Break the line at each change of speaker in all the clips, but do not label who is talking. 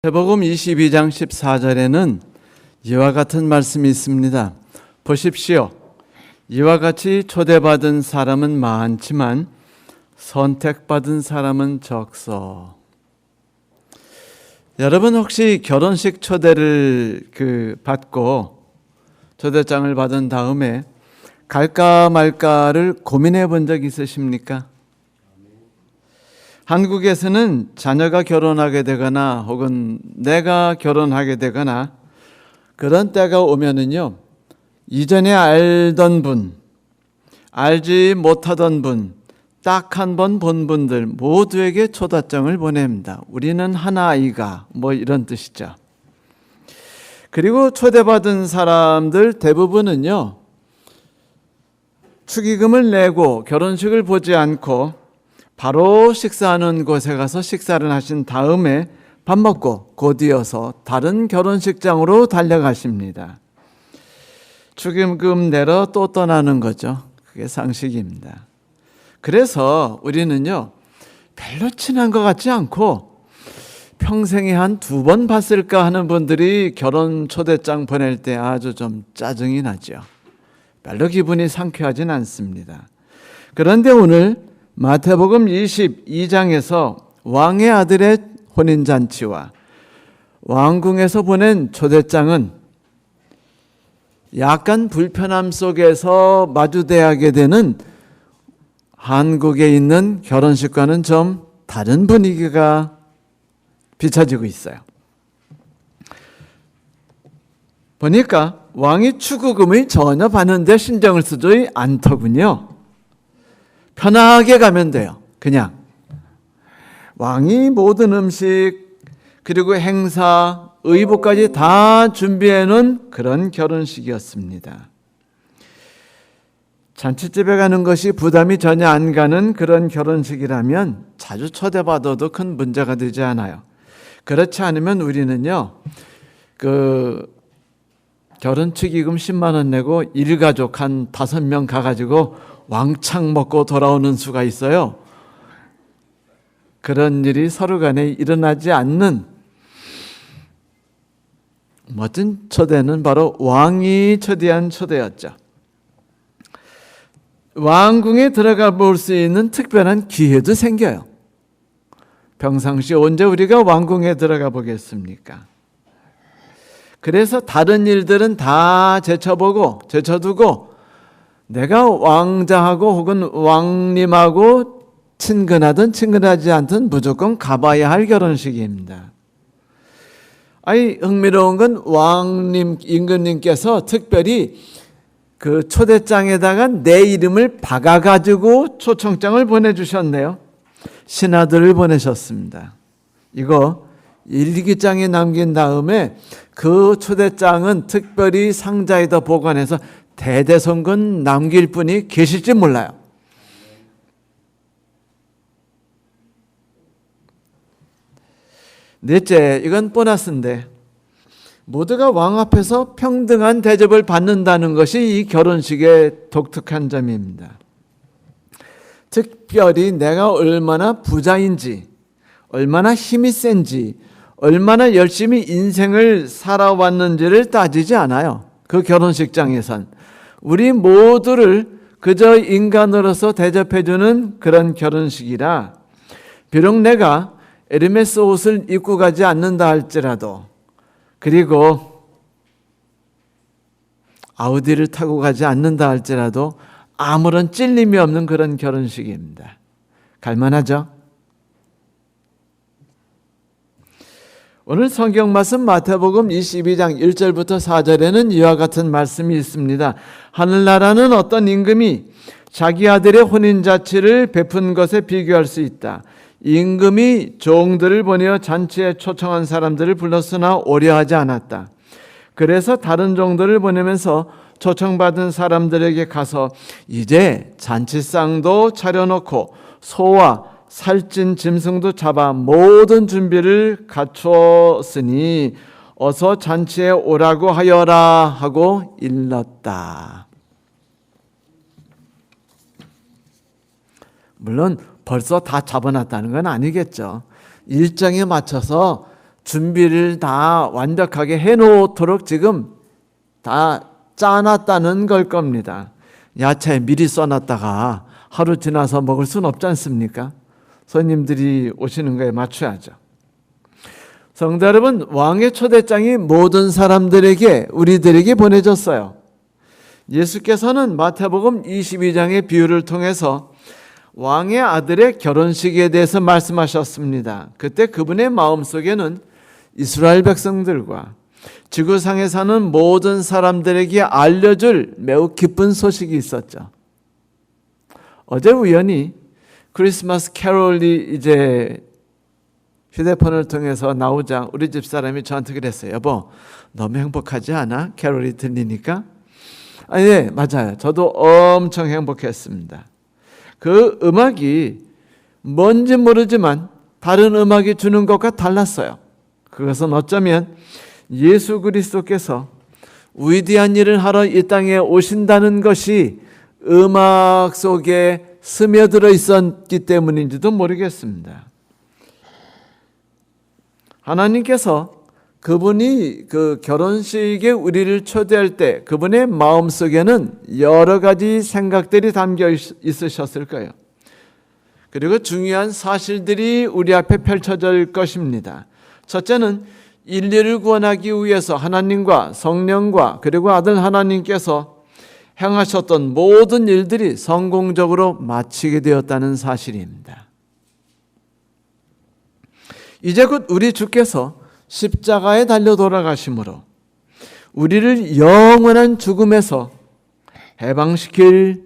마태복음 22장 14절에는 이와 같은 말씀이 있습니다. 보십시오. 이와 같이 초대받은 사람은 많지만 선택받은 사람은 적소. 여러분 혹시 결혼식 초대를 받고 초대장을 받은 다음에 갈까 말까를 고민해 본 적 있으십니까? 한국에서는 자녀가 결혼하게 되거나 혹은 내가 결혼하게 되거나 그런 때가 오면은요, 이전에 알던 분, 알지 못하던 분, 딱 한 번 본 분들 모두에게 초대장을 보냅니다. 우리는 하나이가 이런 뜻이죠. 그리고 초대받은 사람들 대부분은요, 축의금을 내고 결혼식을 보지 않고 바로 식사하는 곳에 가서 식사를 하신 다음에 밥 먹고 곧 이어서 다른 결혼식장으로 달려가십니다. 축의금 내러 또 떠나는 거죠. 그게 상식입니다. 그래서 우리는요, 별로 친한 것 같지 않고 평생에 한 2번 봤을까 하는 분들이 결혼 초대장 보낼 때 아주 좀 짜증이 나죠. 별로 기분이 상쾌하진 않습니다. 그런데 오늘 마태복음 22장에서 왕의 아들의 혼인잔치와 왕궁에서 보낸 초대장은 약간 불편함 속에서 마주대하게 되는 한국에 있는 결혼식과는 좀 다른 분위기가 비춰지고 있어요. 보니까 왕이 축의금을 전혀 받는데 신경을 쓰지 않더군요. 편하게 가면 돼요. 그냥 왕이 모든 음식 그리고 행사, 의복까지 다 준비해 놓은 그런 결혼식이었습니다. 잔치집에 가는 것이 부담이 전혀 안 가는 그런 결혼식이라면 자주 초대받아도 큰 문제가 되지 않아요. 그렇지 않으면 우리는요, 결혼 축의금 10만 원 내고 일가족 한 5명 가가지고 왕창 먹고 돌아오는 수가 있어요. 그런 일이 서로 간에 일어나지 않는 멋진 초대는 바로 왕이 초대한 초대였죠. 왕궁에 들어가 볼 수 있는 특별한 기회도 생겨요. 평상시 언제 우리가 왕궁에 들어가 보겠습니까? 그래서 다른 일들은 다 제쳐두고 내가 왕자하고 혹은 왕님하고 친근하든 친근하지 않든 무조건 가봐야 할 결혼식입니다. 흥미로운 건 왕님, 임금님께서 특별히 그 초대장에다가 내 이름을 박아가지고 초청장을 보내주셨네요. 신하들을 보내셨습니다. 이거 일기장에 남긴 다음에 그 초대장은 특별히 상자에다 보관해서 대대손건 남길 분이 계실지 몰라요. 넷째, 이건 보너스인데 모두가 왕 앞에서 평등한 대접을 받는다는 것이 이 결혼식의 독특한 점입니다. 특별히 내가 얼마나 부자인지, 얼마나 힘이 센지, 얼마나 열심히 인생을 살아왔는지를 따지지 않아요. 그 결혼식장에선 우리 모두를 그저 인간으로서 대접해주는 그런 결혼식이라, 비록 내가 에르메스 옷을 입고 가지 않는다 할지라도, 그리고 아우디를 타고 가지 않는다 할지라도 아무런 찔림이 없는 그런 결혼식입니다. 갈만하죠? 오늘 성경 말씀 마태복음 22장 1절부터 4절에는 이와 같은 말씀이 있습니다. 하늘나라는 어떤 임금이 자기 아들의 혼인잔치를 베푼 것에 비교할 수 있다. 임금이 종들을 보내어 잔치에 초청한 사람들을 불렀으나 오려하지 않았다. 그래서 다른 종들을 보내면서 초청받은 사람들에게 가서 이제 잔치상도 차려놓고 소와 살찐 짐승도 잡아 모든 준비를 갖추었으니 어서 잔치에 오라고 하여라 하고 일렀다. 물론 벌써 다 잡아놨다는 건 아니겠죠. 일정에 맞춰서 준비를 다 완벽하게 해놓도록 지금 다 짜놨다는 걸 겁니다. 야채 미리 써놨다가 하루 지나서 먹을 수는 없지 않습니까? 손님들이 오시는 거에 맞춰야죠. 성도 여러분, 왕의 초대장이 모든 사람들에게, 우리들에게 보내졌어요. 예수께서는 마태복음 22장의 비유를 통해서 왕의 아들의 결혼식에 대해서 말씀하셨습니다. 그때 그분의 마음속에는 이스라엘 백성들과 지구상에 사는 모든 사람들에게 알려줄 매우 기쁜 소식이 있었죠. 어제 우연히 크리스마스 캐롤이 이제 휴대폰을 통해서 나오자 우리 집사람이 저한테 그랬어요. 여보, 너무 행복하지 않아? 캐롤이 들리니까? 네, 맞아요. 저도 엄청 행복했습니다. 그 음악이 뭔지 모르지만 다른 음악이 주는 것과 달랐어요. 그것은 어쩌면 예수 그리스도께서 위대한 일을 하러 이 땅에 오신다는 것이 음악 속에 스며들어 있었기 때문인지도 모르겠습니다. 하나님께서 그분이 그 결혼식에 우리를 초대할 때 그분의 마음속에는 여러 가지 생각들이 담겨 있으셨을 거예요. 그리고 중요한 사실들이 우리 앞에 펼쳐질 것입니다. 첫째는 인류를 구원하기 위해서 하나님과 성령과 그리고 아들 하나님께서 행하셨던 모든 일들이 성공적으로 마치게 되었다는 사실입니다. 이제 곧 우리 주께서 십자가에 달려 돌아가심으로 우리를 영원한 죽음에서 해방시킬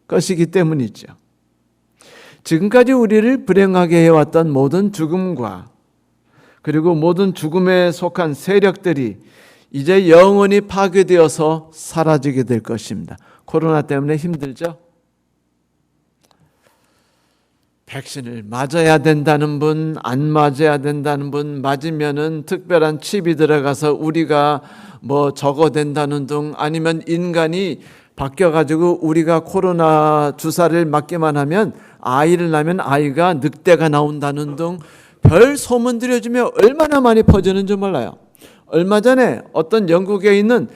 것이기 때문이죠. 지금까지 우리를 불행하게 해왔던 모든 죽음과 그리고 모든 죽음에 속한 세력들이 이제 영원히 파괴되어서 사라지게 될 것입니다. 코로나 때문에 힘들죠? 백신을 맞아야 된다는 분, 안 맞아야 된다는 분, 맞으면은 특별한 칩이 들어가서 우리가 뭐 저거 된다는 등, 아니면 인간이 바뀌어가지고 우리가 코로나 주사를 맞기만 하면 아이를 낳으면 아이가 늑대가 나온다는 등 별 소문들이 요즘에 얼마나 많이 퍼지는지 몰라요. 얼마 전에 어떤 영국에 있는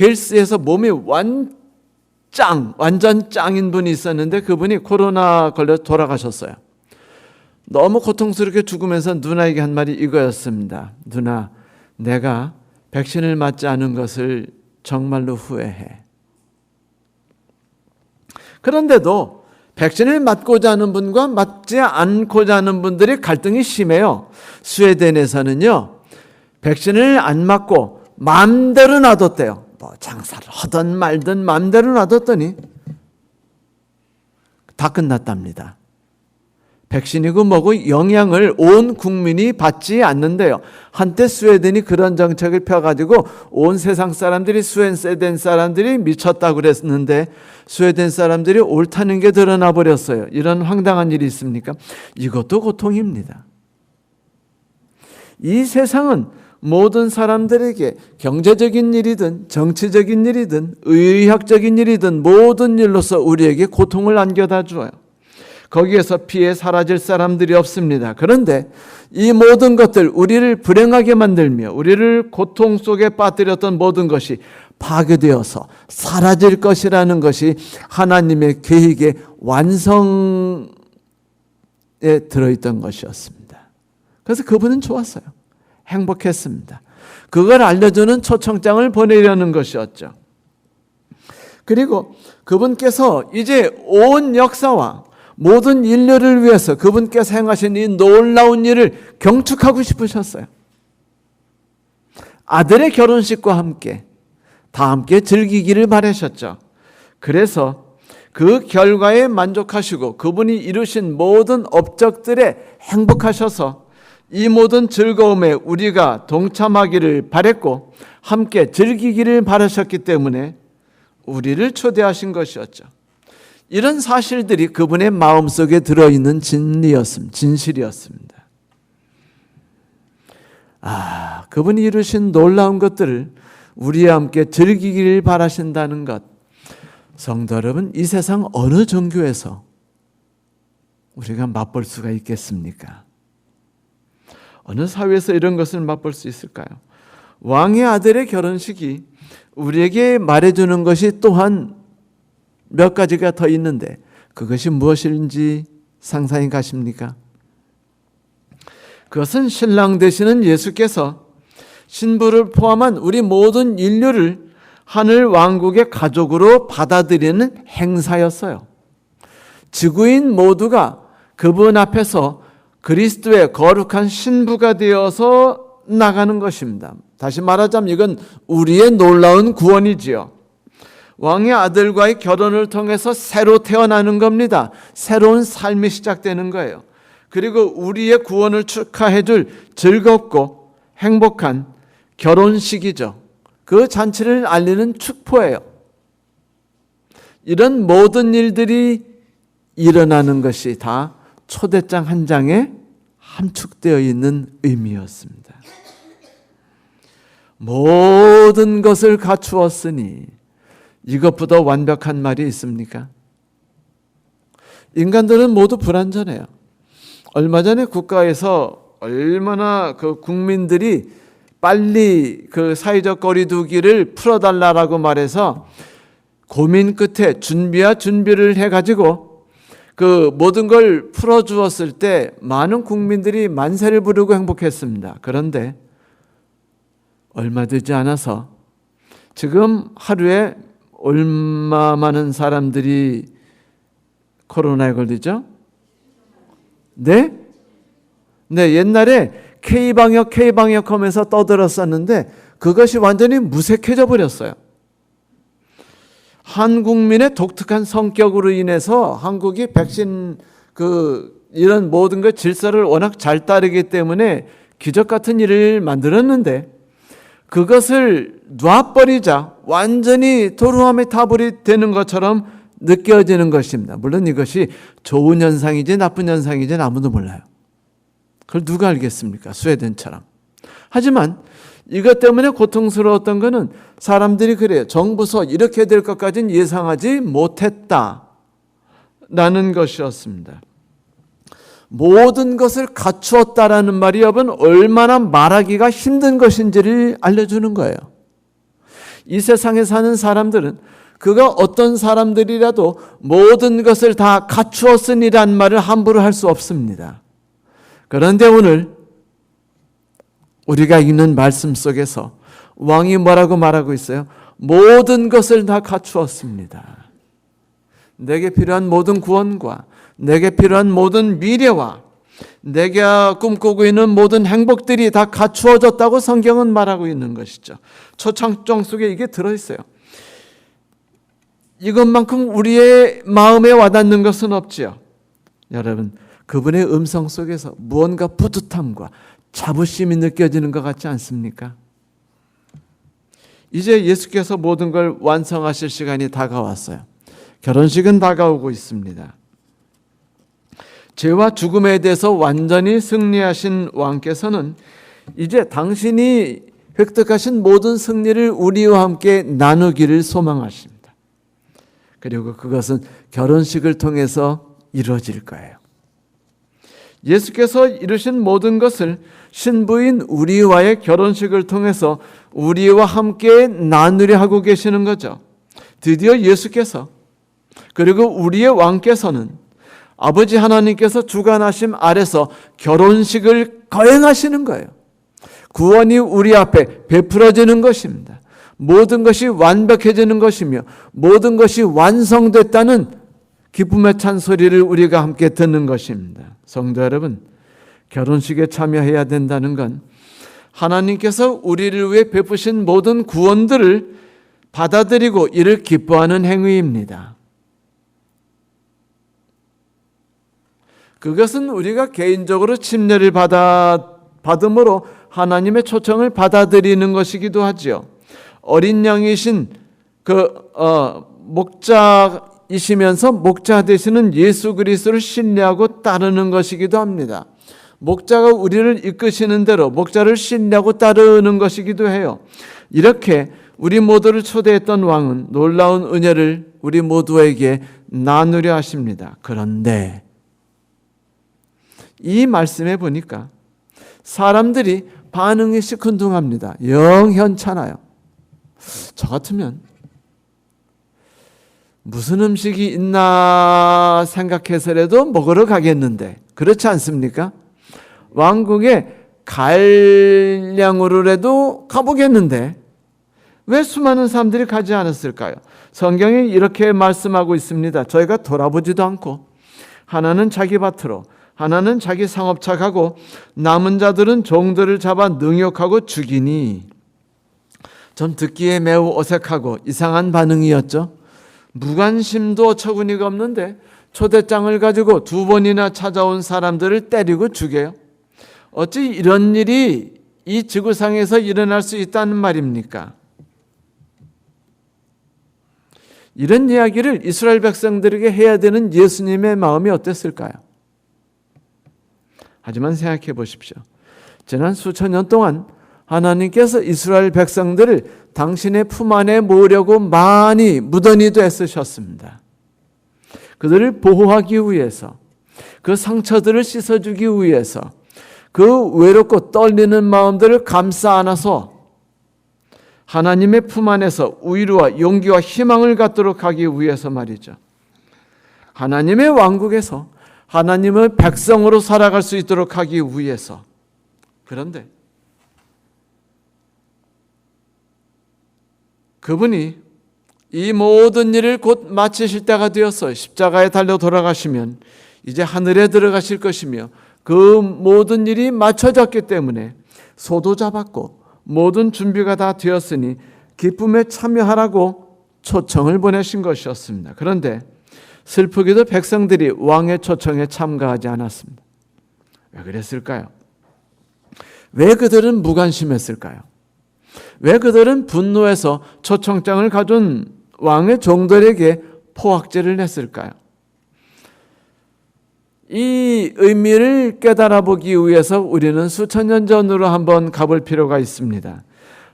헬스에서 몸이 완전 짱인 분이 있었는데 그분이 코로나 걸려 돌아가셨어요. 너무 고통스럽게 죽으면서 누나에게 한 말이 이거였습니다. 누나, 내가 백신을 맞지 않은 것을 정말로 후회해. 그런데도 백신을 맞고자 하는 분과 맞지 않고자 하는 분들이 갈등이 심해요. 스웨덴에서는요, 백신을 안 맞고 마음대로 놔뒀대요. 뭐 장사를 하든 말든 마음대로 놔뒀더니 다 끝났답니다. 백신이고 뭐고 영향을 온 국민이 받지 않는데요. 한때 스웨덴이 그런 정책을 펴가지고 온 세상 사람들이 스웨덴 사람들이 미쳤다고 그랬는데 스웨덴 사람들이 옳다는 게 드러나 버렸어요. 이런 황당한 일이 있습니까? 이것도 고통입니다. 이 세상은 모든 사람들에게 경제적인 일이든 정치적인 일이든 의학적인 일이든 모든 일로서 우리에게 고통을 안겨다 주어요. 거기에서 피해 사라질 사람들이 없습니다. 그런데 이 모든 것들, 우리를 불행하게 만들며 우리를 고통 속에 빠뜨렸던 모든 것이 파괴되어서 사라질 것이라는 것이 하나님의 계획의 완성에 들어있던 것이었습니다. 그래서 그분은 좋았어요. 행복했습니다. 그걸 알려주는 초청장을 보내려는 것이었죠. 그리고 그분께서 이제 온 역사와 모든 인류를 위해서 그분께서 행하신 이 놀라운 일을 경축하고 싶으셨어요. 아들의 결혼식과 함께 다 함께 즐기기를 바라셨죠. 그래서 그 결과에 만족하시고 그분이 이루신 모든 업적들에 행복하셔서 이 모든 즐거움에 우리가 동참하기를 바랬고 함께 즐기기를 바라셨기 때문에 우리를 초대하신 것이었죠. 이런 사실들이 그분의 마음속에 들어있는 진실이었습니다. 그분이 이루신 놀라운 것들을 우리와 함께 즐기기를 바라신다는 것. 성도 여러분, 이 세상 어느 종교에서 우리가 맛볼 수가 있겠습니까? 어느 사회에서 이런 것을 맛볼 수 있을까요? 왕의 아들의 결혼식이 우리에게 말해주는 것이 또한 몇 가지가 더 있는데 그것이 무엇인지 상상이 가십니까? 그것은 신랑 되시는 예수께서 신부를 포함한 우리 모든 인류를 하늘 왕국의 가족으로 받아들이는 행사였어요. 지구인 모두가 그분 앞에서 그리스도의 거룩한 신부가 되어서 나가는 것입니다. 다시 말하자면 이건 우리의 놀라운 구원이지요. 왕의 아들과의 결혼을 통해서 새로 태어나는 겁니다. 새로운 삶이 시작되는 거예요. 그리고 우리의 구원을 축하해 줄 즐겁고 행복한 결혼식이죠. 그 잔치를 알리는 축포예요. 이런 모든 일들이 일어나는 것이 다 초대장 한 장에 함축되어 있는 의미였습니다. 모든 것을 갖추었으니 이것보다 완벽한 말이 있습니까? 인간들은 모두 불완전해요. 얼마 전에 국가에서 얼마나 그 국민들이 빨리 그 사회적 거리두기를 풀어달라고 말해서 고민 끝에 준비를 해가지고 그 모든 걸 풀어주었을 때 많은 국민들이 만세를 부르고 행복했습니다. 그런데 얼마 되지 않아서 지금 하루에 얼마 많은 사람들이 코로나에 걸리죠? 네? 옛날에 K방역 하면서 떠들었었는데 그것이 완전히 무색해져 버렸어요. 한국민의 독특한 성격으로 인해서 한국이 백신 이런 모든 것 질서를 워낙 잘 따르기 때문에 기적 같은 일을 만들었는데 그것을 놔버리자 완전히 도루함에 타버리 되는 것처럼 느껴지는 것입니다. 물론 이것이 좋은 현상이지 나쁜 현상이지 아무도 몰라요. 그걸 누가 알겠습니까? 스웨덴처럼. 하지만 이것 때문에 고통스러웠던 것은 사람들이 그래요. 정부서 이렇게 될 것까지는 예상하지 못했다라는 것이었습니다. 모든 것을 갖추었다라는 말이 여러분 얼마나 말하기가 힘든 것인지를 알려주는 거예요. 이 세상에 사는 사람들은 그가 어떤 사람들이라도 모든 것을 다 갖추었으니란 말을 함부로 할 수 없습니다. 그런데 오늘 우리가 읽는 말씀 속에서 왕이 뭐라고 말하고 있어요? 모든 것을 다 갖추었습니다. 내게 필요한 모든 구원과 내게 필요한 모든 미래와 내가 꿈꾸고 있는 모든 행복들이 다 갖추어졌다고 성경은 말하고 있는 것이죠. 초창종 속에 이게 들어있어요. 이것만큼 우리의 마음에 와닿는 것은 없지요. 여러분, 그분의 음성 속에서 무언가 뿌듯함과 자부심이 느껴지는 것 같지 않습니까? 이제 예수께서 모든 걸 완성하실 시간이 다가왔어요. 결혼식은 다가오고 있습니다. 죄와 죽음에 대해서 완전히 승리하신 왕께서는 이제 당신이 획득하신 모든 승리를 우리와 함께 나누기를 소망하십니다. 그리고 그것은 결혼식을 통해서 이루어질 거예요. 예수께서 이루신 모든 것을 신부인 우리와의 결혼식을 통해서 우리와 함께 나누려 하고 계시는 거죠. 드디어 예수께서 그리고 우리의 왕께서는 아버지 하나님께서 주관하심 아래서 결혼식을 거행하시는 거예요. 구원이 우리 앞에 베풀어지는 것입니다. 모든 것이 완벽해지는 것이며 모든 것이 완성됐다는 기쁨의 찬소리를 우리가 함께 듣는 것입니다. 성도 여러분, 결혼식에 참여해야 된다는 건 하나님께서 우리를 위해 베푸신 모든 구원들을 받아들이고 이를 기뻐하는 행위입니다. 그것은 우리가 개인적으로 침례를 받음으로 하나님의 초청을 받아들이는 것이기도 하지요. 어린 양이신 목자이시면서 목자 되시는 예수 그리스도를 신뢰하고 따르는 것이기도 합니다. 목자가 우리를 이끄시는 대로 목자를 신뢰하고 따르는 것이기도 해요. 이렇게 우리 모두를 초대했던 왕은 놀라운 은혜를 우리 모두에게 나누려 하십니다. 그런데 이 말씀에 보니까 사람들이 반응이 시큰둥합니다. 영 현찮아요. 저 같으면 무슨 음식이 있나 생각해서라도 먹으러 가겠는데, 그렇지 않습니까? 왕궁에 갈량으로라도 가보겠는데 왜 수많은 사람들이 가지 않았을까요? 성경이 이렇게 말씀하고 있습니다. 저희가 돌아보지도 않고 하나는 자기 밭으로, 하나는 자기 상업차 가고 남은 자들은 종들을 잡아 능욕하고 죽이니. 좀 듣기에 매우 어색하고 이상한 반응이었죠. 무관심도 어처구니가 없는데 초대장을 가지고 2번이나 찾아온 사람들을 때리고 죽여요. 어찌 이런 일이 이 지구상에서 일어날 수 있다는 말입니까? 이런 이야기를 이스라엘 백성들에게 해야 되는 예수님의 마음이 어땠을까요? 하지만 생각해 보십시오. 지난 수천 년 동안 하나님께서 이스라엘 백성들을 당신의 품 안에 모으려고 많이 무던히도 애쓰셨습니다. 그들을 보호하기 위해서, 그 상처들을 씻어주기 위해서, 그 외롭고 떨리는 마음들을 감싸 안아서 하나님의 품 안에서 위로와 용기와 희망을 갖도록 하기 위해서 말이죠. 하나님의 왕국에서 하나님의 백성으로 살아갈 수 있도록 하기 위해서. 그런데 그분이 이 모든 일을 곧 마치실 때가 되어서 십자가에 달려 돌아가시면 이제 하늘에 들어가실 것이며, 그 모든 일이 마쳐졌기 때문에 소도 잡았고 모든 준비가 다 되었으니 기쁨에 참여하라고 초청을 보내신 것이었습니다. 그런데 슬프게도 백성들이 왕의 초청에 참가하지 않았습니다. 왜 그랬을까요? 왜 그들은 무관심했을까요? 왜 그들은 분노해서 초청장을 가진 왕의 종들에게 포악질을 냈을까요? 이 의미를 깨달아 보기 위해서 우리는 수천 년 전으로 한번 가볼 필요가 있습니다.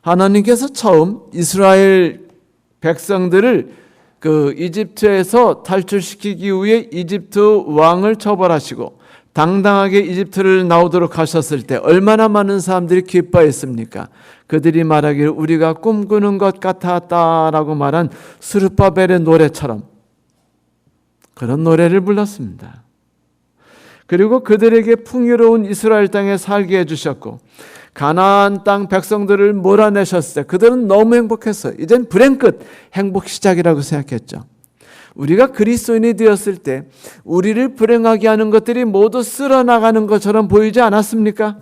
하나님께서 처음 이스라엘 백성들을 그 이집트에서 탈출시키기 위해 이집트 왕을 처벌하시고 당당하게 이집트를 나오도록 하셨을 때 얼마나 많은 사람들이 기뻐했습니까? 그들이 말하기를 우리가 꿈꾸는 것 같았다라고 말한 스룹바벨의 노래처럼 그런 노래를 불렀습니다. 그리고 그들에게 풍요로운 이스라엘 땅에 살게 해주셨고 가나안 땅 백성들을 몰아내셨을 때 그들은 너무 행복했어요. 이젠 불행 끝, 행복 시작이라고 생각했죠. 우리가 그리스도인이 되었을 때 우리를 불행하게 하는 것들이 모두 쓸어나가는 것처럼 보이지 않았습니까?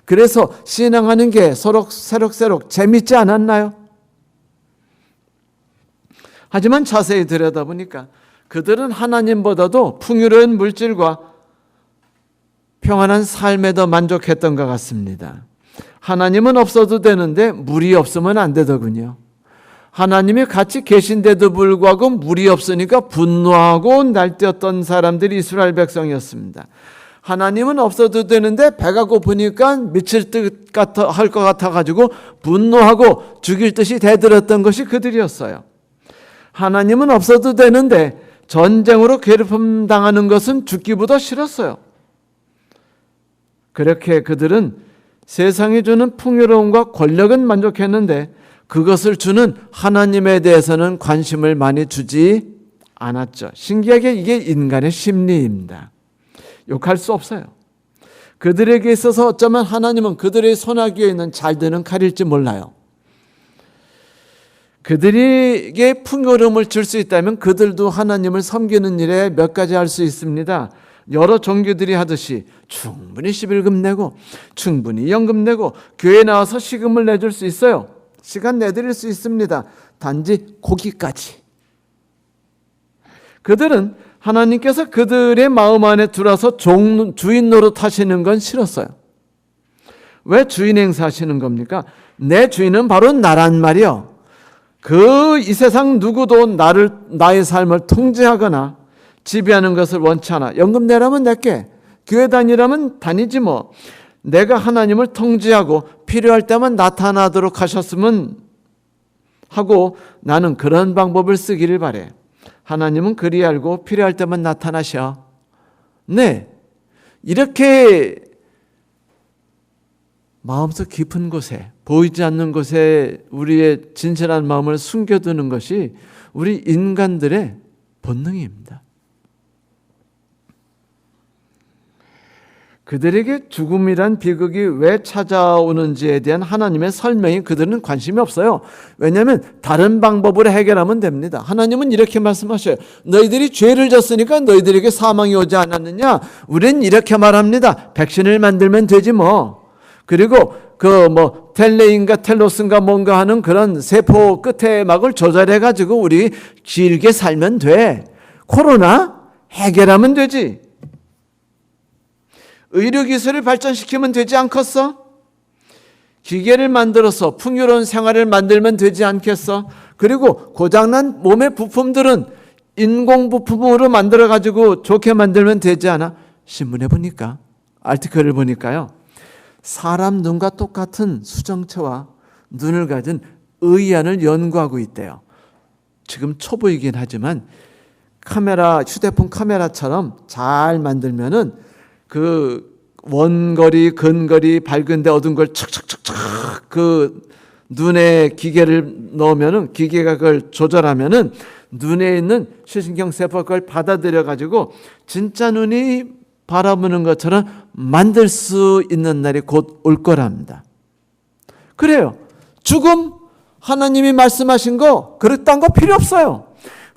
그래서 신앙하는 게 서로 새록새록 재밌지 않았나요? 하지만 자세히 들여다보니까 그들은 하나님보다도 풍요로운 물질과 평안한 삶에 더 만족했던 것 같습니다. 하나님은 없어도 되는데 물이 없으면 안 되더군요. 하나님이 같이 계신데도 불구하고 물이 없으니까 분노하고 날뛰었던 사람들이 이스라엘 백성이었습니다. 하나님은 없어도 되는데 배가 고프니까 미칠 듯 할 것 같아가지고 분노하고 죽일 듯이 대들었던 것이 그들이었어요. 하나님은 없어도 되는데 전쟁으로 괴롭힘 당하는 것은 죽기보다 싫었어요. 그렇게 그들은 세상이 주는 풍요로움과 권력은 만족했는데 그것을 주는 하나님에 대해서는 관심을 많이 주지 않았죠. 신기하게 이게 인간의 심리입니다. 욕할 수 없어요. 그들에게 있어서 어쩌면 하나님은 그들의 손아귀에 있는 잘 드는 칼일지 몰라요. 그들에게 풍요로움을 줄 수 있다면 그들도 하나님을 섬기는 일에 몇 가지 할 수 있습니다. 여러 종교들이 하듯이 충분히 11금 내고 충분히 연금 내고 교회 나와서 시금을 내줄 수 있어요. 시간 내드릴 수 있습니다. 단지 고기까지. 그들은 하나님께서 그들의 마음 안에 들어와서 주인 노릇하시는 건 싫었어요. 왜 주인 행사하시는 겁니까? 내 주인은 바로 나란 말이요. 이 세상 누구도 나의 삶을 통제하거나 지배하는 것을 원치 않아. 연금 내라면 낼게. 교회 다니라면 다니지 뭐. 내가 하나님을 통제하고 필요할 때만 나타나도록 하셨으면 하고 나는 그런 방법을 쓰기를 바래. 하나님은 그리 알고 필요할 때만 나타나셔. 네. 이렇게 마음속 깊은 곳에, 보이지 않는 곳에 우리의 진실한 마음을 숨겨두는 것이 우리 인간들의 본능입니다. 그들에게 죽음이란 비극이 왜 찾아오는지에 대한 하나님의 설명이 그들은 관심이 없어요. 왜냐하면 다른 방법으로 해결하면 됩니다. 하나님은 이렇게 말씀하셔요. 너희들이 죄를 졌으니까 너희들에게 사망이 오지 않았느냐? 우린 이렇게 말합니다. 백신을 만들면 되지 뭐. 그리고 텔레인가 텔로스인가 뭔가 하는 그런 세포 끝에 막을 조절해 가지고 우리 길게 살면 돼. 코로나 해결하면 되지. 의료기술을 발전시키면 되지 않겠어? 기계를 만들어서 풍요로운 생활을 만들면 되지 않겠어? 그리고 고장난 몸의 부품들은 인공부품으로 만들어가지고 좋게 만들면 되지 않아? 신문에 보니까, 아티클을 보니까요, 사람 눈과 똑같은 수정체와 눈을 가진 의안을 연구하고 있대요. 지금 초보이긴 하지만 휴대폰 카메라처럼 잘 만들면은 그 원거리, 근거리, 밝은데 어두운 걸 척척척척 그 눈에 기계를 넣으면은, 기계가 그걸 조절하면은 눈에 있는視神経 세포가 그걸 받아들여 가지고 진짜 눈이 바라보는 것처럼 만들 수 있는 날이 곧 올 거랍니다. 그래요. 죽음 하나님이 말씀하신 거 그딴 거 필요 없어요.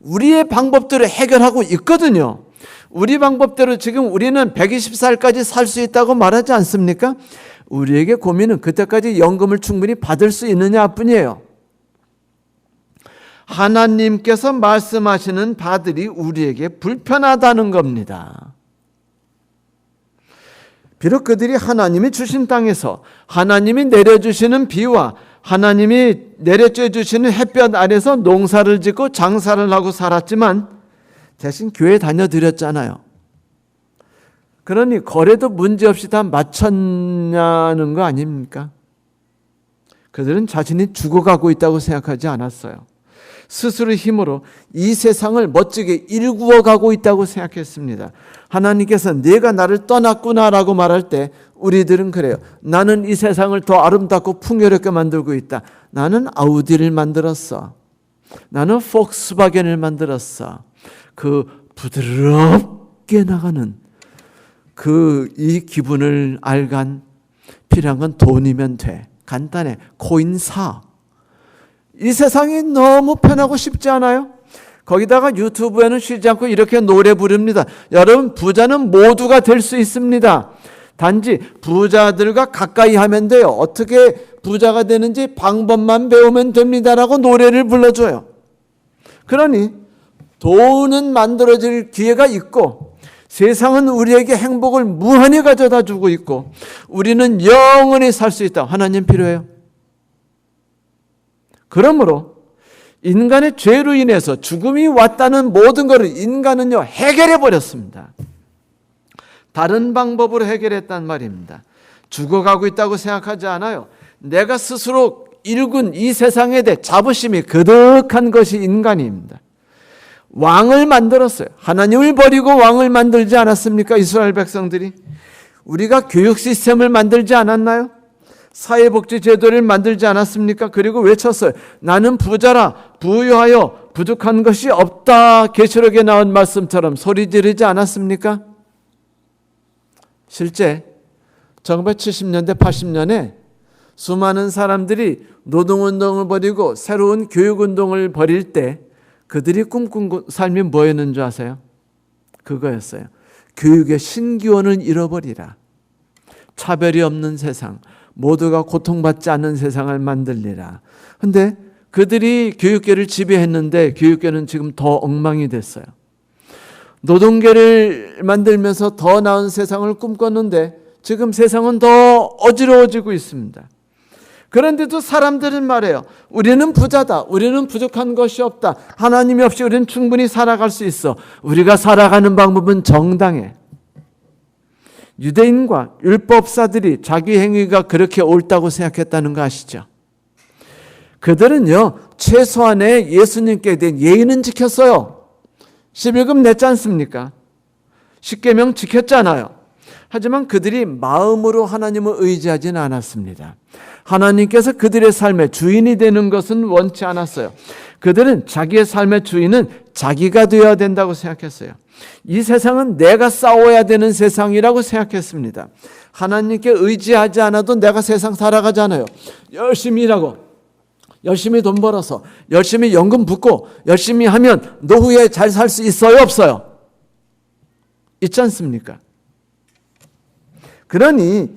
우리의 방법대로 해결하고 있거든요. 우리 방법대로 지금 우리는 120살까지 살 수 있다고 말하지 않습니까? 우리에게 고민은 그때까지 연금을 충분히 받을 수 있느냐 뿐이에요. 하나님께서 말씀하시는 바들이 우리에게 불편하다는 겁니다. 비록 그들이 하나님이 주신 땅에서 하나님이 내려주시는 비와 하나님이 내려줘 주시는 햇볕 아래서 농사를 짓고 장사를 하고 살았지만 대신 교회 다녀드렸잖아요. 그러니 거래도 문제없이 다 마쳤냐는 거 아닙니까? 그들은 자신이 죽어가고 있다고 생각하지 않았어요. 스스로의 힘으로 이 세상을 멋지게 일구어가고 있다고 생각했습니다. 하나님께서 네가 나를 떠났구나라고 말할 때 우리들은 그래요. 나는 이 세상을 더 아름답고 풍요롭게 만들고 있다. 나는 아우디를 만들었어. 나는 폭스바겐을 만들었어. 그 부드럽게 나가는 이 기분을 알간, 필요한 건 돈이면 돼. 간단해. 코인 사. 이 세상이 너무 편하고 쉽지 않아요? 거기다가 유튜브에는 쉬지 않고 이렇게 노래 부릅니다. 여러분, 부자는 모두가 될 수 있습니다. 단지 부자들과 가까이 하면 돼요. 어떻게 부자가 되는지 방법만 배우면 됩니다라고 노래를 불러줘요. 그러니 돈은 만들어질 기회가 있고 세상은 우리에게 행복을 무한히 가져다 주고 있고 우리는 영원히 살 수 있다. 하나님 필요해요. 그러므로 인간의 죄로 인해서 죽음이 왔다는 모든 것을 인간은요 해결해 버렸습니다. 다른 방법으로 해결했단 말입니다. 죽어가고 있다고 생각하지 않아요. 내가 스스로 일군 이 세상에 대해 자부심이 그득한 것이 인간입니다. 왕을 만들었어요. 하나님을 버리고 왕을 만들지 않았습니까? 이스라엘 백성들이. 우리가 교육 시스템을 만들지 않았나요? 사회복지 제도를 만들지 않았습니까? 그리고 외쳤어요. 나는 부자라 부유하여 부족한 것이 없다. 계시록에 나온 말씀처럼 소리 지르지 않았습니까? 실제 1970년대 80년에 수많은 사람들이 노동운동을 벌이고 새로운 교육운동을 벌일 때 그들이 꿈꾼 삶이 뭐였는 줄 아세요? 그거였어요. 교육의 신기원을 잃어버리라. 차별이 없는 세상, 모두가 고통받지 않는 세상을 만들리라. 그런데 그들이 교육계를 지배했는데 교육계는 지금 더 엉망이 됐어요. 노동계를 만들면서 더 나은 세상을 꿈꿨는데 지금 세상은 더 어지러워지고 있습니다. 그런데도 사람들은 말해요. 우리는 부자다. 우리는 부족한 것이 없다. 하나님이 없이 우리는 충분히 살아갈 수 있어. 우리가 살아가는 방법은 정당해. 유대인과 율법사들이 자기 행위가 그렇게 옳다고 생각했다는 거 아시죠? 그들은요 최소한의 예수님께 대한 예의는 지켰어요. 11금 냈지 않습니까? 십계명 지켰잖아요. 하지만 그들이 마음으로 하나님을 의지하지는 않았습니다. 하나님께서 그들의 삶의 주인이 되는 것은 원치 않았어요. 그들은 자기의 삶의 주인은 자기가 되어야 된다고 생각했어요. 이 세상은 내가 싸워야 되는 세상이라고 생각했습니다. 하나님께 의지하지 않아도 내가 세상 살아가잖아요. 열심히 일하고 열심히 돈 벌어서 열심히 연금 붓고 열심히 하면 노후에 잘 살 수 있어요, 없어요? 있지 않습니까? 그러니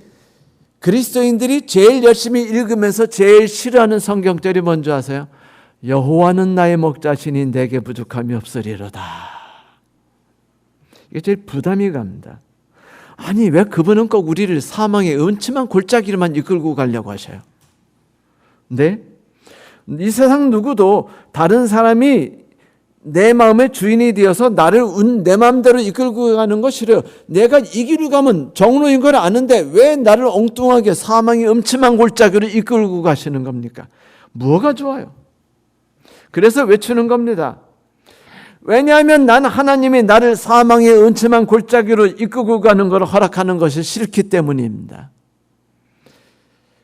그리스도인들이 제일 열심히 읽으면서 제일 싫어하는 성경절이 뭔지 아세요? 여호와는 나의 목자시니 내게 부족함이 없으리로다. 이게 제일 부담이 갑니다. 아니, 왜 그분은 꼭 우리를 사망의 음침한 골짜기로만 이끌고 가려고 하셔요? 네? 이 세상 누구도 다른 사람이 내 마음의 주인이 되어서 나를 내 마음대로 이끌고 가는 거 싫어요. 내가 이 길을 가면 정로인 걸 아는데 왜 나를 엉뚱하게 사망의 음침한 골짜기로 이끌고 가시는 겁니까? 뭐가 좋아요? 그래서 외치는 겁니다. 왜냐하면 난 하나님이 나를 사망의 음침한 골짜기로 이끌고 가는 것을 허락하는 것이 싫기 때문입니다.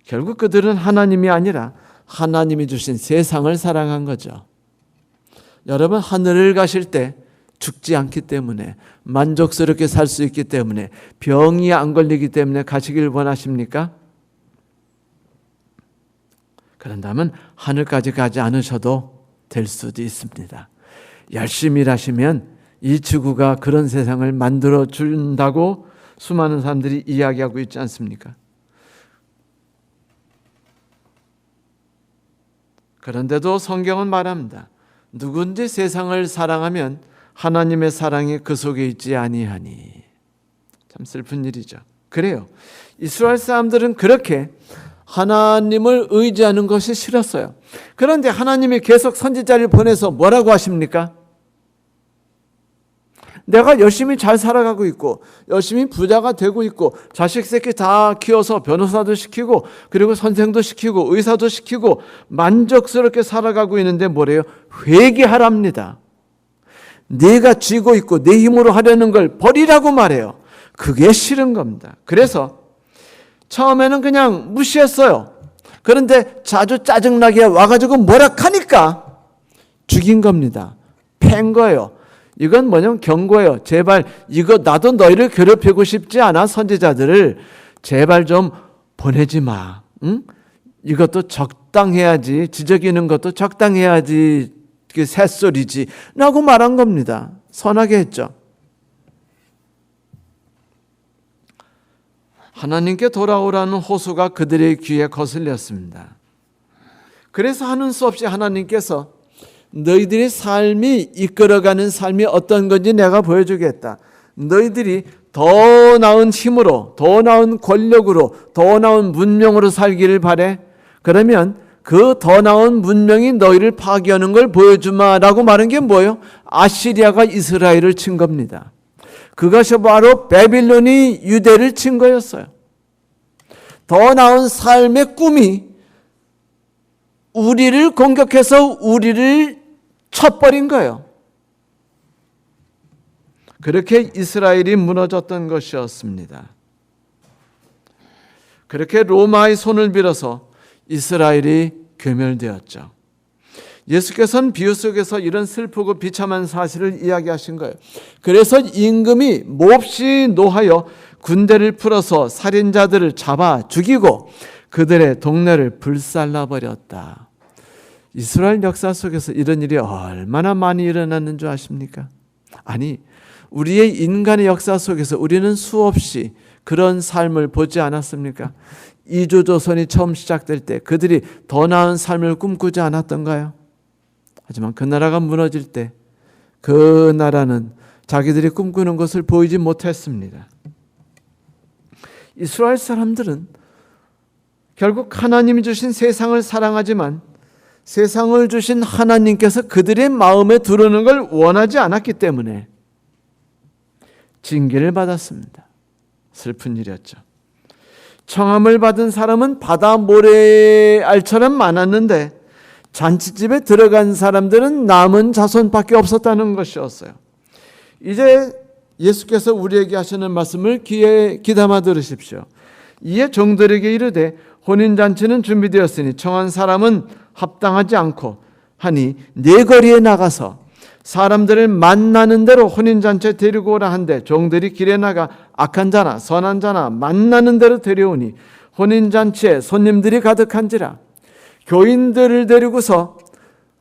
결국 그들은 하나님이 아니라 하나님이 주신 세상을 사랑한 거죠. 여러분, 하늘을 가실 때 죽지 않기 때문에, 만족스럽게 살 수 있기 때문에, 병이 안 걸리기 때문에 가시길 원하십니까? 그런다면 하늘까지 가지 않으셔도 될 수도 있습니다. 열심히 일하시면 이 지구가 그런 세상을 만들어 준다고 수많은 사람들이 이야기하고 있지 않습니까? 그런데도 성경은 말합니다. 누군지 세상을 사랑하면 하나님의 사랑이 그 속에 있지 아니하니. 참 슬픈 일이죠. 그래요. 이스라엘 사람들은 그렇게 하나님을 의지하는 것이 싫었어요. 그런데 하나님이 계속 선지자를 보내서 뭐라고 하십니까? 내가 열심히 잘 살아가고 있고 열심히 부자가 되고 있고 자식 새끼 다 키워서 변호사도 시키고 그리고 선생도 시키고 의사도 시키고 만족스럽게 살아가고 있는데 뭐래요? 회개하랍니다. 내가 쥐고 있고 내 힘으로 하려는 걸 버리라고 말해요. 그게 싫은 겁니다. 그래서 처음에는 그냥 무시했어요. 그런데 자주 짜증나게 와가지고 뭐라 하니까 죽인 겁니다. 팬 거예요. 이건 뭐냐면 경고예요. 제발 이거 나도 너희를 괴롭히고 싶지 않아. 선지자들을 제발 좀 보내지 마. 응? 이것도 적당해야지. 지적이는 것도 적당해야지. 그게 새소리지 라고 말한 겁니다. 선하게 했죠. 하나님께 돌아오라는 호소가 그들의 귀에 거슬렸습니다. 그래서 하는 수 없이 하나님께서 너희들의 삶이 이끌어가는 삶이 어떤 건지 내가 보여주겠다. 너희들이 더 나은 힘으로, 더 나은 권력으로, 더 나은 문명으로 살기를 바래. 그러면 그 더 나은 문명이 너희를 파괴하는 걸 보여주마라고 말한 게 뭐예요? 아시리아가 이스라엘을 친 겁니다. 그것이 바로 바빌론이 유대를 친 거였어요. 더 나은 삶의 꿈이 우리를 공격해서 우리를 쳐버린 거예요. 그렇게 이스라엘이 무너졌던 것이었습니다. 그렇게 로마의 손을 빌어서 이스라엘이 괴멸되었죠. 예수께서는 비유 속에서 이런 슬프고 비참한 사실을 이야기하신 거예요. 그래서 임금이 몹시 노하여 군대를 풀어서 살인자들을 잡아 죽이고 그들의 동네를 불살라버렸다. 이스라엘 역사 속에서 이런 일이 얼마나 많이 일어났는 줄 아십니까? 아니, 우리의 인간의 역사 속에서 우리는 수없이 그런 삶을 보지 않았습니까? 이주조선이 처음 시작될 때 그들이 더 나은 삶을 꿈꾸지 않았던가요? 하지만 그 나라가 무너질 때 그 나라는 자기들이 꿈꾸는 것을 보이지 못했습니다. 이스라엘 사람들은 결국 하나님이 주신 세상을 사랑하지만 세상을 주신 하나님께서 그들의 마음에 들어오는 걸 원하지 않았기 때문에 징계를 받았습니다. 슬픈 일이었죠. 청함을 받은 사람은 바다 모래알처럼 많았는데 잔치집에 들어간 사람들은 남은 자손밖에 없었다는 것이었어요. 이제 예수께서 우리에게 하시는 말씀을 귀에 귀담아 들으십시오. 이에 종들에게 이르되 혼인잔치는 준비되었으니 청한 사람은 합당하지 않고 하니 네 거리에 나가서 사람들을 만나는 대로 혼인잔치에 데리고 오라 한데 종들이 길에 나가 악한 자나 선한 자나 만나는 대로 데려오니 혼인잔치에 손님들이 가득한지라. 교인들을 데리고서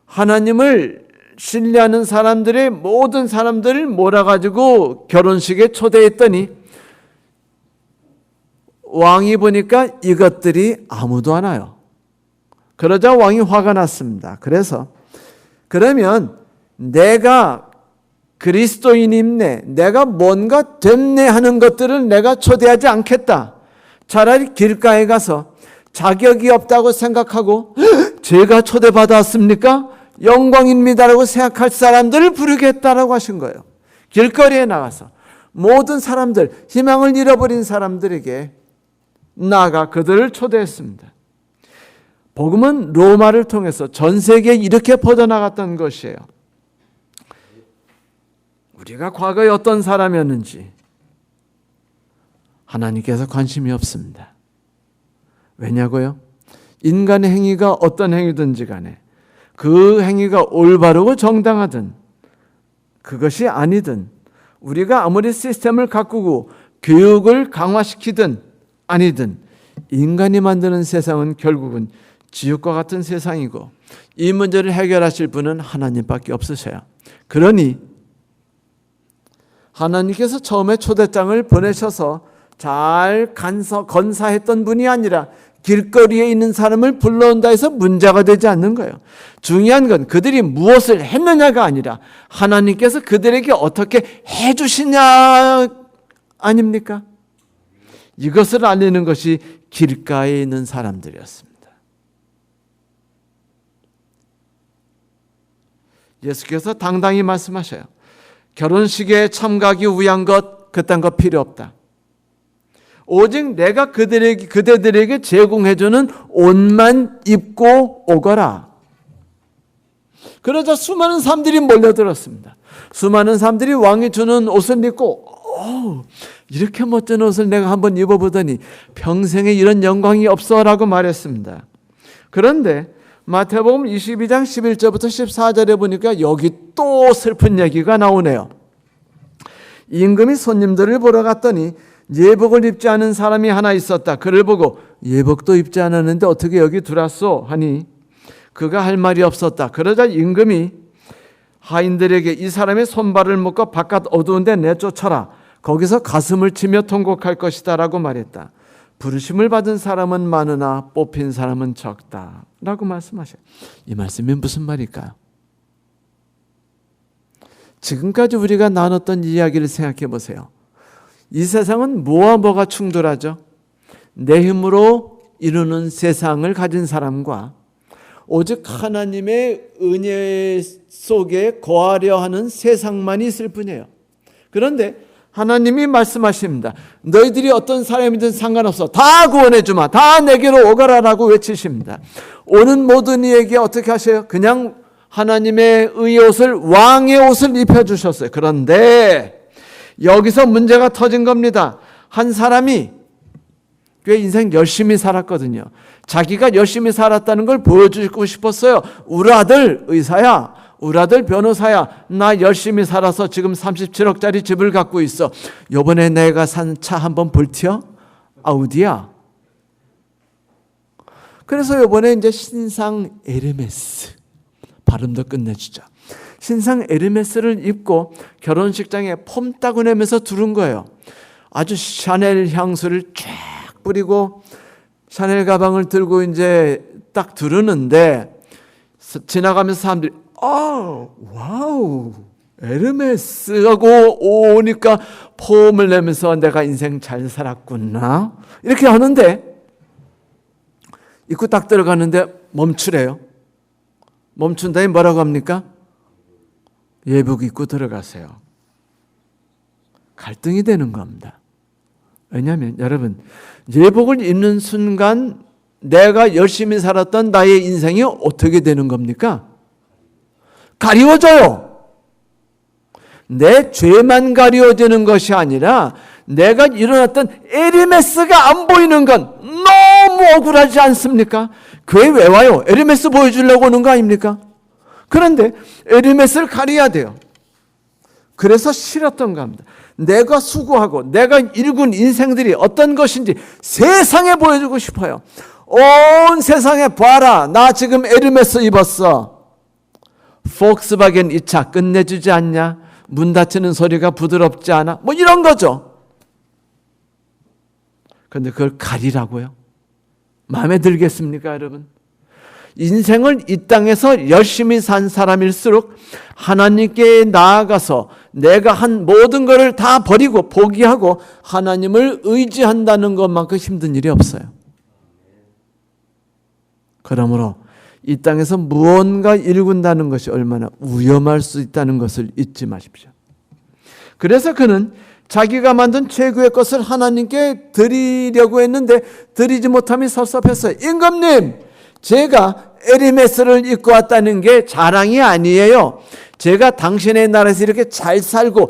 하나님을 신뢰하는 사람들의 모든 사람들을 몰아가지고 결혼식에 초대했더니 왕이 보니까 이것들이 아무도 안 와요. 그러자 왕이 화가 났습니다. 그래서 그러면 내가 그리스도인임네, 내가 뭔가 됐네 하는 것들을 내가 초대하지 않겠다. 차라리 길가에 가서 자격이 없다고 생각하고 제가 초대받았습니까? 영광입니다라고 생각할 사람들을 부르겠다라고 하신 거예요. 길거리에 나가서 모든 사람들, 희망을 잃어버린 사람들에게 나아가 그들을 초대했습니다. 복음은 로마를 통해서 전 세계에 이렇게 퍼져나갔던 것이에요. 우리가 과거에 어떤 사람이었는지 하나님께서 관심이 없습니다. 왜냐고요? 인간의 행위가 어떤 행위든지 간에 그 행위가 올바르고 정당하든 그것이 아니든 우리가 아무리 시스템을 가꾸고 교육을 강화시키든 아니든 인간이 만드는 세상은 결국은 지옥과 같은 세상이고 이 문제를 해결하실 분은 하나님밖에 없으셔요. 그러니 하나님께서 처음에 초대장을 보내셔서 잘 건사했던 분이 아니라 길거리에 있는 사람을 불러온다 해서 문제가 되지 않는 거예요. 중요한 건 그들이 무엇을 했느냐가 아니라 하나님께서 그들에게 어떻게 해주시냐 아닙니까? 이것을 알리는 것이 길가에 있는 사람들이었습니다. 예수께서 당당히 말씀하셔요. 결혼식에 참가하기 위한 것 그딴 거 필요 없다. 오직 내가 그대들에게 제공해주는 옷만 입고 오거라. 그러자 수많은 사람들이 몰려들었습니다. 수많은 사람들이 왕이 주는 옷을 입고 이렇게 멋진 옷을 내가 한번 입어보더니 평생에 이런 영광이 없어라고 말했습니다. 그런데 마태복음 22장 11절부터 14절에 보니까 여기 또 슬픈 얘기가 나오네요. 임금이 손님들을 보러 갔더니 예복을 입지 않은 사람이 하나 있었다. 그를 보고 예복도 입지 않았는데 어떻게 여기 들어왔소? 하니 그가 할 말이 없었다. 그러자 임금이 하인들에게 이 사람의 손발을 묶어 바깥 어두운 데 내쫓아라. 거기서 가슴을 치며 통곡할 것이다 라고 말했다. 부르심을 받은 사람은 많으나 뽑힌 사람은 적다 라고 말씀하셔요. 이 말씀이 무슨 말일까요? 지금까지 우리가 나눴던 이야기를 생각해 보세요. 이 세상은 뭐와 뭐가 충돌하죠? 내 힘으로 이루는 세상을 가진 사람과 오직 하나님의 은혜 속에 거하려 하는 세상만이 있을 뿐이에요. 그런데 하나님이 말씀하십니다. 너희들이 어떤 사람이든 상관없어. 다 구원해 주마. 다 내게로 오거라라고 외치십니다. 오는 모든 이에게 어떻게 하셔요? 그냥 하나님의 의의 옷을, 왕의 옷을 입혀주셨어요. 그런데 여기서 문제가 터진 겁니다. 한 사람이 꽤 인생 열심히 살았거든요. 자기가 열심히 살았다는 걸 보여주고 싶었어요. 우리 아들 의사야, 우리 아들 변호사야, 나 열심히 살아서 지금 37억짜리 집을 갖고 있어. 요번에 내가 산 차 한번 볼티어? 아우디야. 그래서 요번에 이제 신상 에르메스, 발음도 끝내주죠. 신상 에르메스를 입고 결혼식장에 폼 따고 내면서 두른 거예요. 아주 샤넬 향수를 쫙 뿌리고 샤넬 가방을 들고 이제 딱 두르는데 지나가면서 사람들이 와우 에르메스 하고 오니까 폼을 내면서 내가 인생 잘 살았구나 이렇게 하는데 입고 딱 들어가는데 멈추래요. 멈춘 다음에 뭐라고 합니까? 예복 입고 들어가세요. 갈등이 되는 겁니다. 왜냐하면 여러분 예복을 입는 순간 내가 열심히 살았던 나의 인생이 어떻게 되는 겁니까? 가리워져요. 내 죄만 가려지는 것이 아니라 내가 일어났던 에르메스가 안 보이는 건 너무 억울하지 않습니까? 교회 왜 와요? 에르메스 보여주려고 오는 거 아닙니까? 그런데 에르메스를 가려야 돼요. 그래서 싫었던 겁니다. 내가 수고하고 내가 일군 인생들이 어떤 것인지 세상에 보여주고 싶어요. 온 세상에 봐라. 나 지금 에르메스 입었어. 폭스바겐 이 차 끝내주지 않냐? 문 닫히는 소리가 부드럽지 않아? 뭐 이런 거죠. 그런데 그걸 가리라고요? 마음에 들겠습니까, 여러분? 인생을 이 땅에서 열심히 산 사람일수록 하나님께 나아가서 내가 한 모든 것을 다 버리고 포기하고 하나님을 의지한다는 것만큼 힘든 일이 없어요. 그러므로 이 땅에서 무언가 일군다는 것이 얼마나 위험할 수 있다는 것을 잊지 마십시오. 그래서 그는 자기가 만든 최고의 것을 하나님께 드리려고 했는데 드리지 못함이 섭섭했어요. 임금님, 제가 에르메스를 입고 왔다는 게 자랑이 아니에요. 제가 당신의 나라에서 이렇게 잘 살고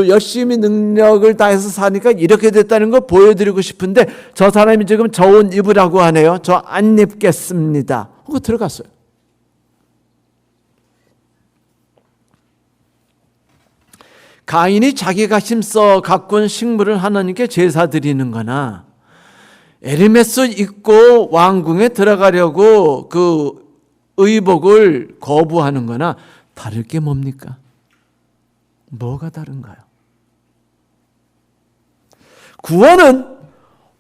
열심히 능력을 다해서 사니까 이렇게 됐다는 걸 보여드리고 싶은데 저 사람이 지금 저 옷 입으라고 하네요. 저 안 입겠습니다. 하고 들어갔어요. 가인이 자기가 힘써 가꾼 식물을 하나님께 제사 드리는 거나 에르메스 입고 왕궁에 들어가려고 그 의복을 거부하는 거나 다를 게 뭡니까? 뭐가 다른가요? 구원은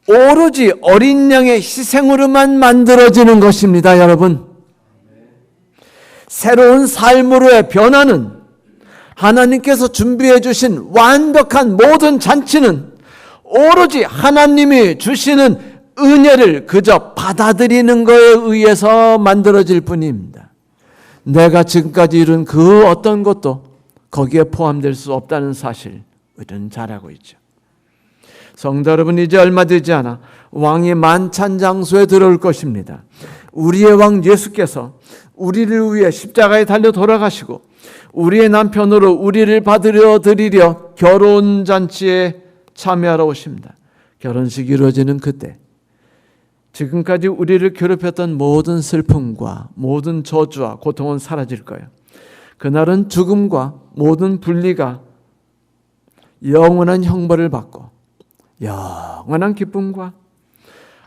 오로지 어린 양의 희생으로만 만들어지는 것입니다, 여러분. 새로운 삶으로의 변화는 하나님께서 준비해 주신 완벽한 모든 잔치는 오로지 하나님이 주시는 은혜를 그저 받아들이는 것에 의해서 만들어질 뿐입니다. 내가 지금까지 이룬 그 어떤 것도 거기에 포함될 수 없다는 사실 우리는 잘 알고 있죠. 성도 여러분, 이제 얼마 되지 않아 왕이 만찬 장소에 들어올 것입니다. 우리의 왕 예수께서 우리를 위해 십자가에 달려 돌아가시고 우리의 남편으로 우리를 받으려 드리려 결혼잔치에 참여하러 오십니다. 결혼식이 이루어지는 그때 지금까지 우리를 괴롭혔던 모든 슬픔과 모든 저주와 고통은 사라질 거예요. 그날은 죽음과 모든 분리가 영원한 형벌을 받고 영원한 기쁨과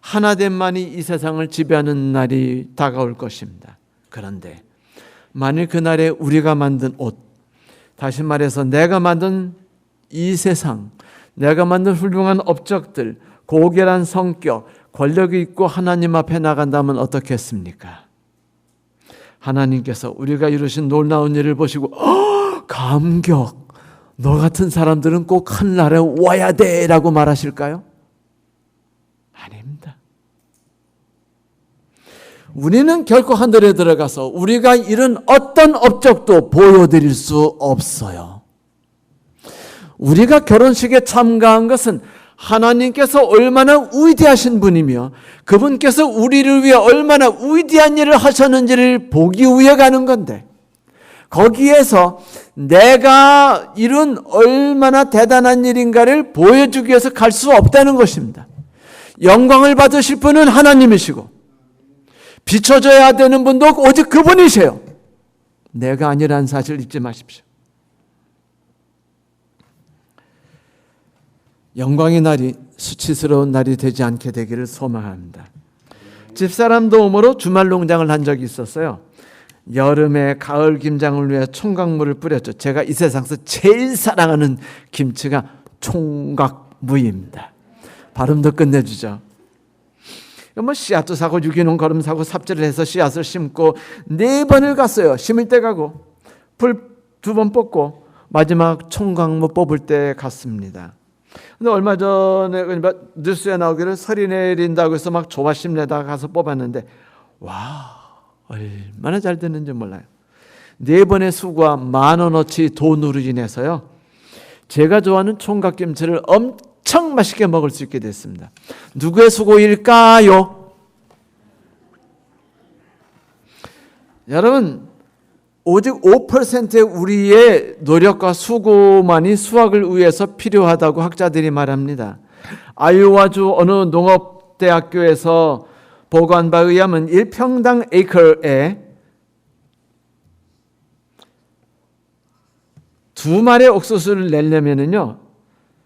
하나됨만이 이 세상을 지배하는 날이 다가올 것입니다. 그런데 만일 그날에 우리가 만든 옷, 다시 말해서 내가 만든 이 세상, 내가 만든 훌륭한 업적들, 고결한 성격, 권력이 있고 하나님 앞에 나간다면 어떻겠습니까? 하나님께서 우리가 이루신 놀라운 일을 보시고 감격, 너 같은 사람들은 꼭 하늘나라에 와야 돼 라고 말하실까요? 아닙니다. 우리는 결코 하늘에 들어가서 우리가 이룬 어떤 업적도 보여드릴 수 없어요. 우리가 결혼식에 참가한 것은 하나님께서 얼마나 위대하신 분이며 그분께서 우리를 위해 얼마나 위대한 일을 하셨는지를 보기 위해 가는 건데 거기에서 내가 이룬 얼마나 대단한 일인가를 보여주기 위해서 갈 수 없다는 것입니다. 영광을 받으실 분은 하나님이시고 비춰줘야 되는 분도 오직 그분이세요. 내가 아니라는 사실을 잊지 마십시오. 영광의 날이 수치스러운 날이 되지 않게 되기를 소망합니다. 집사람 도움으로 주말 농장을 한 적이 있었어요. 여름에 가을 김장을 위해 총각무를 뿌렸죠. 제가 이 세상에서 제일 사랑하는 김치가 총각무입니다. 발음도 끝내주죠. 뭐 씨앗도 사고 유기농 거름 사고 삽질을 해서 씨앗을 심고 4번을 갔어요. 심을 때 가고 풀 2번 뽑고 마지막 총각무 뽑을 때 갔습니다. 근데 얼마 전에 뉴스에 나오기를 설이 내린다고 해서 막 조바심 내다가 가서 뽑았는데 와 얼마나 잘 됐는지 몰라요. 4번의 수고와 10,000원어치 돈으로 인해서요 제가 좋아하는 총각김치를 엄청 맛있게 먹을 수 있게 됐습니다. 누구의 수고일까요? 여러분, 오직 5%의 우리의 노력과 수고만이 수확을 위해서 필요하다고 학자들이 말합니다. 아이오와주 어느 농업대학교에서 보고한 바에 의하면 1평당 에이커에 2마리의 옥수수를 내려면은요,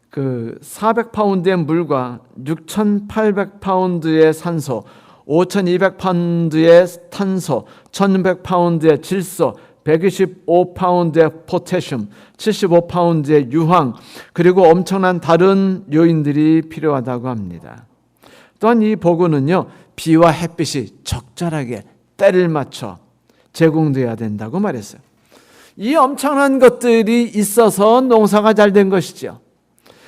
그 400파운드의 물과 6,800파운드의 산소, 5,200파운드의 탄소, 1,100파운드의 질소, 125파운드의 포타슘, 75파운드의 유황, 그리고 엄청난 다른 요인들이 필요하다고 합니다. 또한 이 보고는요, 비와 햇빛이 적절하게 때를 맞춰 제공돼야 된다고 말했어요. 이 엄청난 것들이 있어서 농사가 잘 된 것이죠.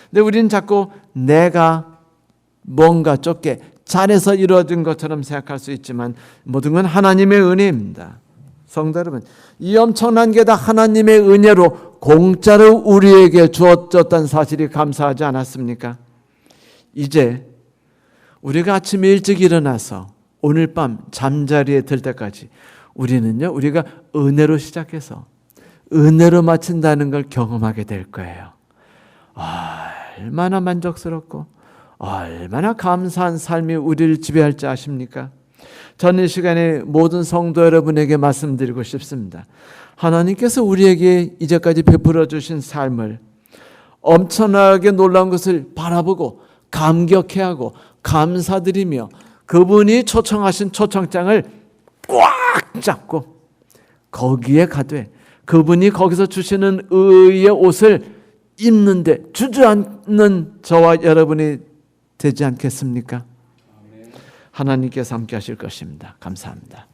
근데 우리는 자꾸 내가 뭔가 좁게 잘해서 이루어진 것처럼 생각할 수 있지만 모든 건 하나님의 은혜입니다. 성도 여러분, 이 엄청난 게 다 하나님의 은혜로 공짜로 우리에게 주어졌다는 사실이 감사하지 않았습니까? 이제 우리가 아침 일찍 일어나서 오늘 밤 잠자리에 들 때까지 우리는요, 우리가 은혜로 시작해서 은혜로 마친다는 걸 경험하게 될 거예요. 얼마나 만족스럽고 얼마나 감사한 삶이 우리를 지배할지 아십니까? 저는 이 시간에 모든 성도 여러분에게 말씀드리고 싶습니다. 하나님께서 우리에게 이제까지 베풀어 주신 삶을 엄청나게 놀라운 것을 바라보고 감격해하고 감사드리며 그분이 초청하신 초청장을 꽉 잡고 거기에 가되 그분이 거기서 주시는 의의 옷을 입는데 주저앉는 저와 여러분이 되지 않겠습니까? 하나님께서 함께 하실 것입니다. 감사합니다.